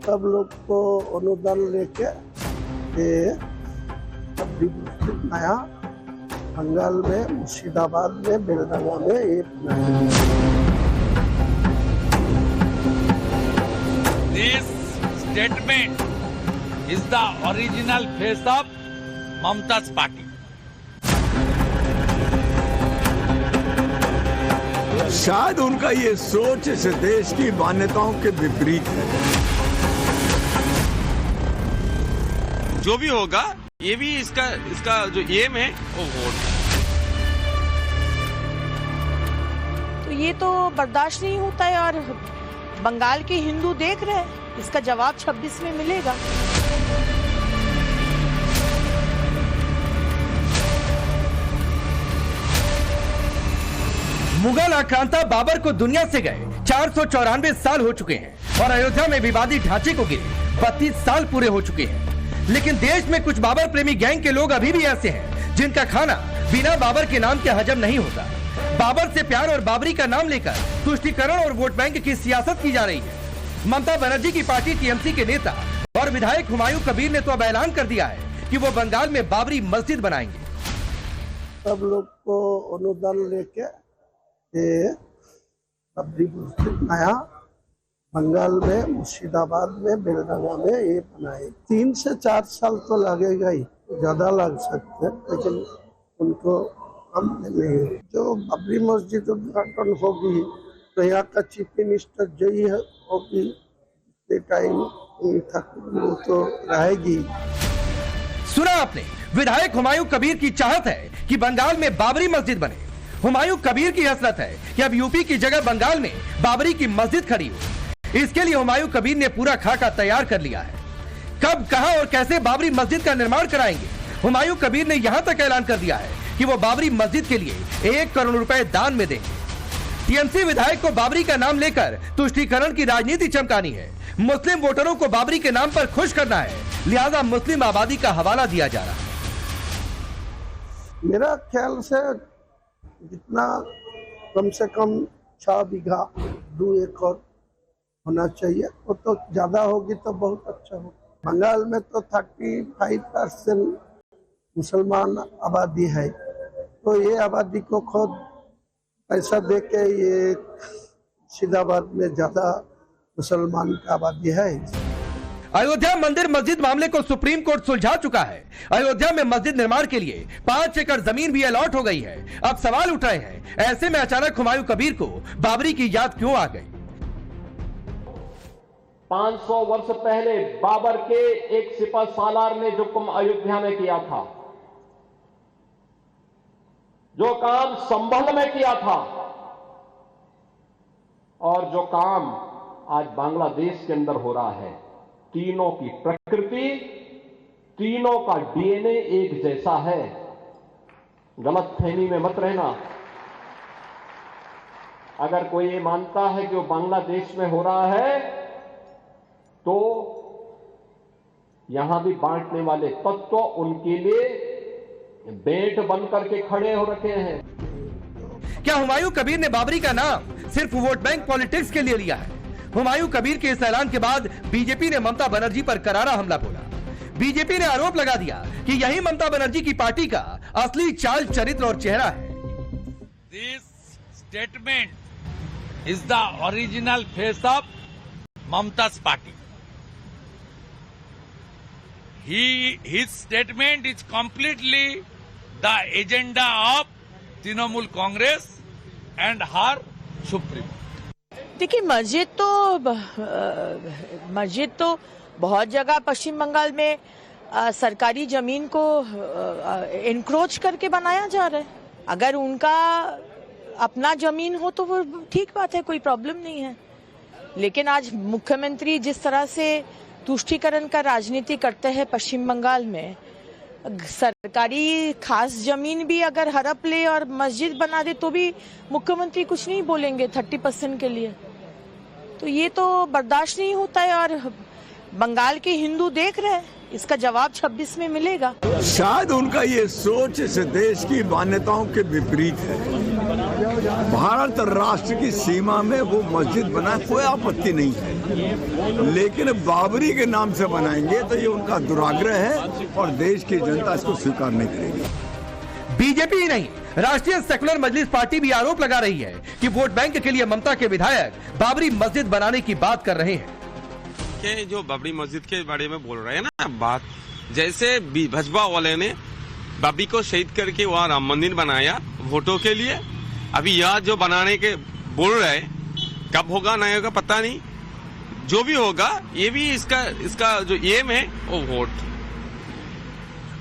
सब लोग को अनुदान लेके ये अभी नया बंगाल में, मुर्शिदाबाद में, बेलडांगा में ये This statement is the original face of Mamta's party. शायद उनका ये सोच इस देश की मान्यताओं के विपरीत है। जो भी होगा, ये भी इसका जो एम है वो वोट है। तो ये तो बर्दाश्त नहीं होता है और बंगाल के हिंदू देख रहे हैं, इसका जवाब 26 में मिलेगा। मुगल आक्रांता बाबर को दुनिया से गए 494 साल हो चुके हैं और अयोध्या में विवादी ढांचे को गिरे 32 साल पूरे हो चुके हैं। लेकिन देश में कुछ बाबर प्रेमी गैंग के लोग अभी भी ऐसे हैं जिनका खाना बिना बाबर के नाम के हजम नहीं होता। बाबर से प्यार और बाबरी का नाम लेकर तुष्टीकरण और वोट बैंक की सियासत की जा रही है। ममता बनर्जी की पार्टी टीएमसी के नेता और विधायक हुमायूं कबीर ने तो अब ऐलान कर दिया है कि वो बंगाल में बाबरी मस्जिद बनाएंगे। सब लोग को अनुदान लेके ये अभी नया बंगाल में, मुर्शिदाबाद में, बेलडांगा में ये बनाए। 3 से 4 साल तो लगेगा ही, ज्यादा लग सकते हैं, लेकिन उनको हम नहीं। जो बाबरी मस्जिद उद्घाटन होगी तो यहाँ का चीफ मिनिस्टर जो ही होगी टाइम तक वो तो रहेगी। सुना आपने, विधायक हुमायूं कबीर की चाहत है कि बंगाल में बाबरी मस्जिद बने। हुमायूं कबीर की हसरत है कि अब यूपी की जगह बंगाल में बाबरी की मस्जिद खड़ी हो। इसके लिए हुमायूं कबीर ने पूरा खाका तैयार कर लिया है। कब, कहां और कैसे बाबरी मस्जिद का निर्माण कराएंगे, हुमायूं कबीर ने यहां तक ऐलान कर दिया है कि वो बाबरी मस्जिद के लिए 1 करोड़ रुपए दान में देंगे। टीएमसी विधायक को बाबरी का नाम लेकर तुष्टीकरण की राजनीति चमकानी है। मुस्लिम वोटरों को बाबरी के नाम पर खुश करना है, लिहाजा मुस्लिम आबादी का हवाला दिया जा रहा है। मेरा ख्याल से जितना कम से कम 6 बीघा 2 एकड़ होना चाहिए, वो तो ज्यादा होगी तो बहुत अच्छा होगा। बंगाल में तो 35% मुसलमान आबादी है, तो ये आबादी को खुद पैसा दे के ये मुर्शिदाबाद में ज्यादा मुसलमान की आबादी है। अयोध्या मंदिर मस्जिद मामले को सुप्रीम कोर्ट सुलझा चुका है। अयोध्या में मस्जिद निर्माण के लिए 5 एकड़ जमीन भी अलॉट हो गई है। अब सवाल उठ रहे हैं, ऐसे में अचानक हुमायूं कबीर को बाबरी की याद क्यों आ गई? 500 वर्ष पहले बाबर के एक सिपह सालार ने जो काम अयोध्या में किया था, जो काम संभल में किया था, और जो काम आज बांग्लादेश के अंदर हो रहा है, तीनों की प्रकृति, तीनों का डीएनए एक जैसा है। गलतफहमी में मत रहना। अगर कोई ये मानता है कि वो बांग्लादेश में हो रहा है, तो यहां भी बांटने वाले तत्व उनके लिए बेट बन करके खड़े हो रखे हैं। क्या हुमायूं कबीर ने बाबरी का नाम सिर्फ वोट बैंक पॉलिटिक्स के लिए लिया है? हुमायूं कबीर के इस ऐलान के बाद बीजेपी ने ममता बनर्जी पर करारा हमला बोला। बीजेपी ने आरोप लगा दिया कि यही ममता बनर्जी की पार्टी का असली चाल, चरित्र और चेहरा है। This statement is the original face of Mamta's party. His statement is completely the agenda of Trinamool Congress and her Supreme. देखिए, मस्जिद तो बहुत जगह पश्चिम बंगाल में सरकारी जमीन को एनक्रोच करके बनाया जा रहा है। अगर उनका अपना जमीन हो तो वो ठीक बात है, कोई प्रॉब्लम नहीं है। लेकिन आज मुख्यमंत्री जिस तरह से तुष्टीकरण का राजनीति करते हैं पश्चिम बंगाल में, सरकारी खास जमीन भी अगर हड़प ले और मस्जिद बना दे तो भी मुख्यमंत्री कुछ नहीं बोलेंगे 30% के लिए। तो ये तो बर्दाश्त नहीं होता है और बंगाल के हिंदू देख रहे हैं, इसका जवाब 26 में मिलेगा। शायद उनका ये सोच इस देश की मान्यताओं के विपरीत है। भारत राष्ट्र की सीमा में वो मस्जिद बनाए, कोई आपत्ति नहीं है, लेकिन बाबरी के नाम से बनाएंगे तो ये उनका दुराग्रह है और देश की जनता इसको स्वीकार नहीं करेगी। बीजेपी ही नहीं, राष्ट्रीय सेकुलर मजलिस पार्टी भी आरोप लगा रही है कि वोट बैंक के लिए ममता के विधायक बाबरी मस्जिद बनाने की बात कर रहे हैं। कि जो बाबरी मस्जिद के बारे में बोल रहे हैं ना बात, जैसे भाजपा वाले ने बाबरी को शहीद करके वहाँ राम मंदिर बनाया वोटों के लिए, अभी यह जो बनाने के बोल रहे, कब होगा नहीं होगा पता नहीं, जो भी होगा ये भी इसका जो एम है वो वोट।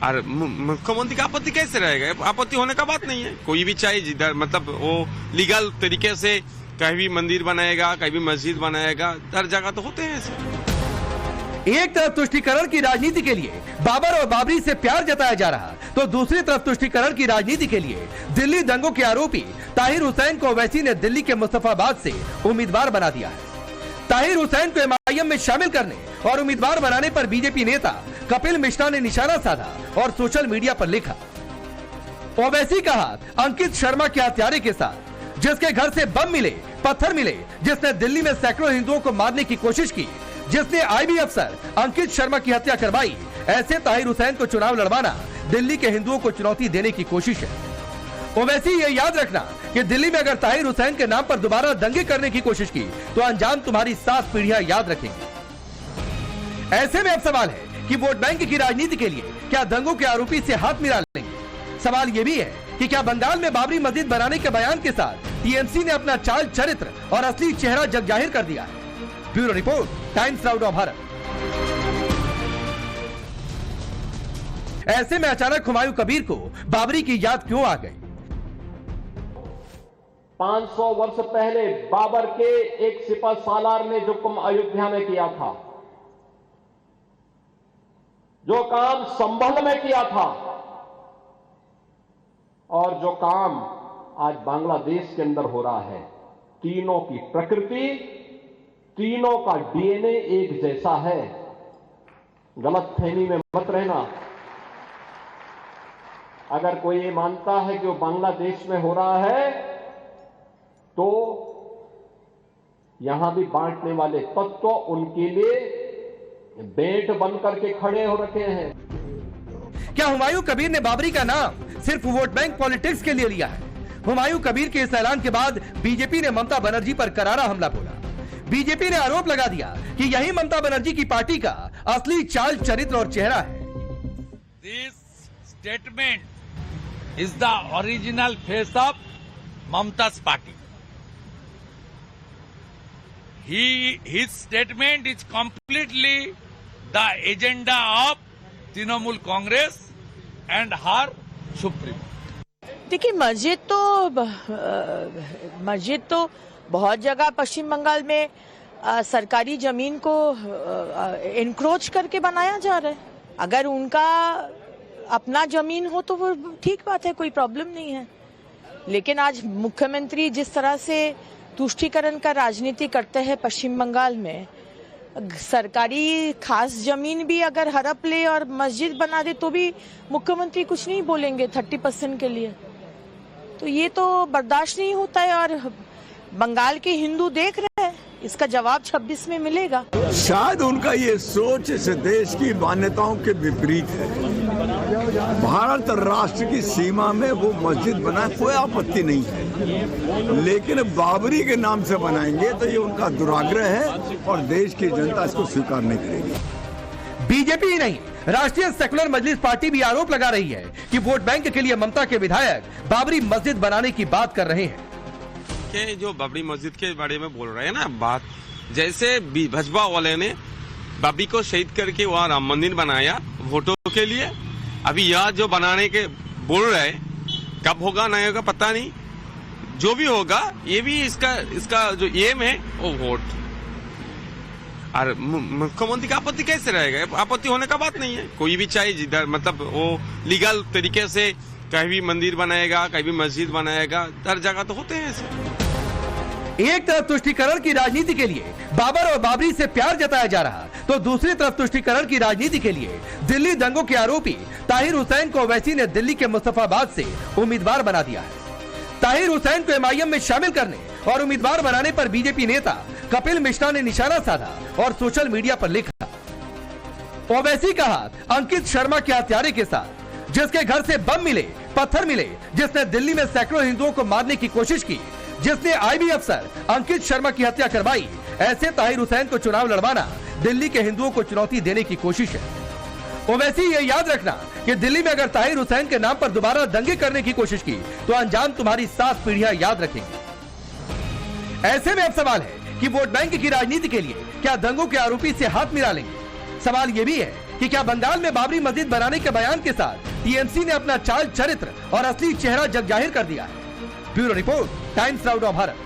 और मुख्यमंत्री का आपत्ति कैसे रहेगा? आपत्ति होने का बात नहीं है, कोई भी चाहे जिधर मतलब वो लीगल तरीके से कहीं भी मंदिर बनाएगा, कहीं भी मस्जिद बनाएगा, हर जगह तो होते हैं ऐसे। एक तरफ तुष्टीकरण की राजनीति के लिए बाबर और बाबरी से प्यार जताया जा रहा, तो दूसरी तरफ तुष्टीकरण की राजनीति के लिए दिल्ली दंगों के आरोपी ताहिर हुसैन को ओवैसी ने दिल्ली के मुस्तफाबाद से उम्मीदवार बना दिया है। ताहिर हुसैन को एमआईएम में शामिल करने और उम्मीदवार बनाने पर बीजेपी नेता कपिल मिश्रा ने निशाना साधा और सोशल मीडिया पर लिखा, ओवैसी का हाथ अंकित शर्मा के हत्यारे के साथ, जिसके घर से बम मिले, पत्थर मिले, जिसने दिल्ली में सैकड़ों हिंदुओं को मारने की कोशिश की, जिसने आईबी अफसर अंकित शर्मा की हत्या करवाई, ऐसे ताहिर हुसैन को चुनाव लड़वाना दिल्ली के हिंदुओं को चुनौती देने की कोशिश है। ओवैसी ये याद रखना कि दिल्ली में अगर ताहिर हुसैन के नाम पर दोबारा दंगे करने की कोशिश की तो अंजाम तुम्हारी 7 पीढ़ियां याद रखेंगी। ऐसे में अब सवाल है कि वोट बैंक की राजनीति के लिए क्या दंगों के आरोपी से हाथ मिला लेंगे? सवाल ये भी है कि क्या बंगाल में बाबरी मस्जिद बनाने के बयान के साथ टीएमसी ने अपना चाल चरित्र और असली चेहरा जग जाहिर कर दिया है? Bureau report, times now Bharat. ऐसे में अचानक हुमायूं कबीर को बाबरी की याद क्यों आ गई? 500 वर्ष पहले बाबर के एक सिपह सालार ने जो काम अयोध्या में किया था, जो काम संभल में किया था, और जो काम आज बांग्लादेश के अंदर हो रहा है, तीनों की प्रकृति, तीनों का डीएनए एक जैसा है। गलतफहमी में मत रहना। अगर कोई ये मानता है कि वो बांग्लादेश में हो रहा है तो यहां भी बांटने वाले तत्व उनके लिए बेट बन करके खड़े हो रखे हैं। क्या हुमायूं कबीर ने बाबरी का नाम सिर्फ वोट बैंक पॉलिटिक्स के लिए लिया है? हुमायूं कबीर के इस ऐलान के बाद बीजेपी ने ममता बनर्जी पर करारा हमला बोला। बीजेपी ने आरोप लगा दिया कि यही ममता बनर्जी की पार्टी का असली चाल चरित्र और चेहरा है। This statement is the original face of Mamta's party. His statement is completely the agenda of Trinamool Congress and her Supreme. देखिए, मस्जिद तो बहुत जगह पश्चिम बंगाल में सरकारी जमीन को एनक्रोच करके बनाया जा रहा है। अगर उनका अपना जमीन हो तो वो ठीक बात है, कोई प्रॉब्लम नहीं है। लेकिन आज मुख्यमंत्री जिस तरह से तुष्टीकरण का राजनीति करते हैं पश्चिम बंगाल में, सरकारी खास जमीन भी अगर हड़प ले और मस्जिद बना दे तो भी मुख्यमंत्री कुछ नहीं बोलेंगे 30% के लिए। तो ये तो बर्दाश्त नहीं होता है और बंगाल के हिंदू देख रहे हैं, इसका जवाब 26 में मिलेगा। शायद उनका ये सोच इस देश की मान्यताओं के विपरीत है। भारत राष्ट्र की सीमा में वो मस्जिद बनाए, कोई आपत्ति नहीं है, लेकिन बाबरी के नाम से बनाएंगे तो ये उनका दुराग्रह है और देश की जनता इसको स्वीकार नहीं करेगी। बीजेपी ही नहीं, राष्ट्रीय सेकुलर मजलिस पार्टी भी आरोप लगा रही है कि वोट बैंक के लिए ममता के विधायक बाबरी मस्जिद बनाने की बात कर रहे हैं। कि जो बाबरी मस्जिद के बारे में बोल रहे हैं ना बात, जैसे भाजपा वाले ने बाबरी को शहीद करके वहाँ राम मंदिर बनाया वोटों के लिए, अभी यह जो बनाने के बोल रहे, कब होगा नहीं होगा पता नहीं, जो भी होगा ये भी इसका जो एम है वो वोट। और मुख्यमंत्री का आपत्ति कैसे रहेगा? आपत्ति होने का बात नहीं है, कोई भी चाहे जिधर मतलब वो लीगल तरीके से कहीं भी मंदिर बनाएगा, कहीं भी मस्जिद बनाएगा, हर जगह तो होते हैं ऐसे। एक तरफ तुष्टीकरण की राजनीति के लिए बाबर और बाबरी से प्यार जताया जा रहा, तो दूसरी तरफ तुष्टीकरण की राजनीति के लिए दिल्ली दंगों के आरोपी ताहिर हुसैन को ओवैसी ने दिल्ली के मुस्तफाबाद से उम्मीदवार बना दिया है। ताहिर हुसैन को एमआईएम में शामिल करने और उम्मीदवार बनाने पर बीजेपी नेता कपिल मिश्रा ने निशाना साधा और सोशल मीडिया पर लिखा, ओवैसी का हाथ अंकित शर्मा के हत्यारे के साथ, जिसके घर से बम मिले, पत्थर मिले, जिसने दिल्ली में सैकड़ों हिंदुओं को मारने की कोशिश की, जिसने आईबी अफसर अंकित शर्मा की हत्या करवाई, ऐसे ताहिर हुसैन को चुनाव लड़वाना दिल्ली के हिंदुओं को चुनौती देने की कोशिश है। ओवैसी ये याद रखना कि दिल्ली में अगर ताहिर हुसैन के नाम पर दोबारा दंगे करने की कोशिश की तो अंजाम तुम्हारी 7 पीढ़ियां याद रखेंगी। ऐसे में अब सवाल है कि वोट बैंक की राजनीति के लिए क्या दंगों के आरोपी से हाथ मिला लेंगे। सवाल ये भी है कि क्या बंगाल में बाबरी मस्जिद बनाने के बयान के साथ टीएमसी ने अपना चाल चरित्र और असली चेहरा जग जाहिर कर दिया है। Bureau report, times now Bharat.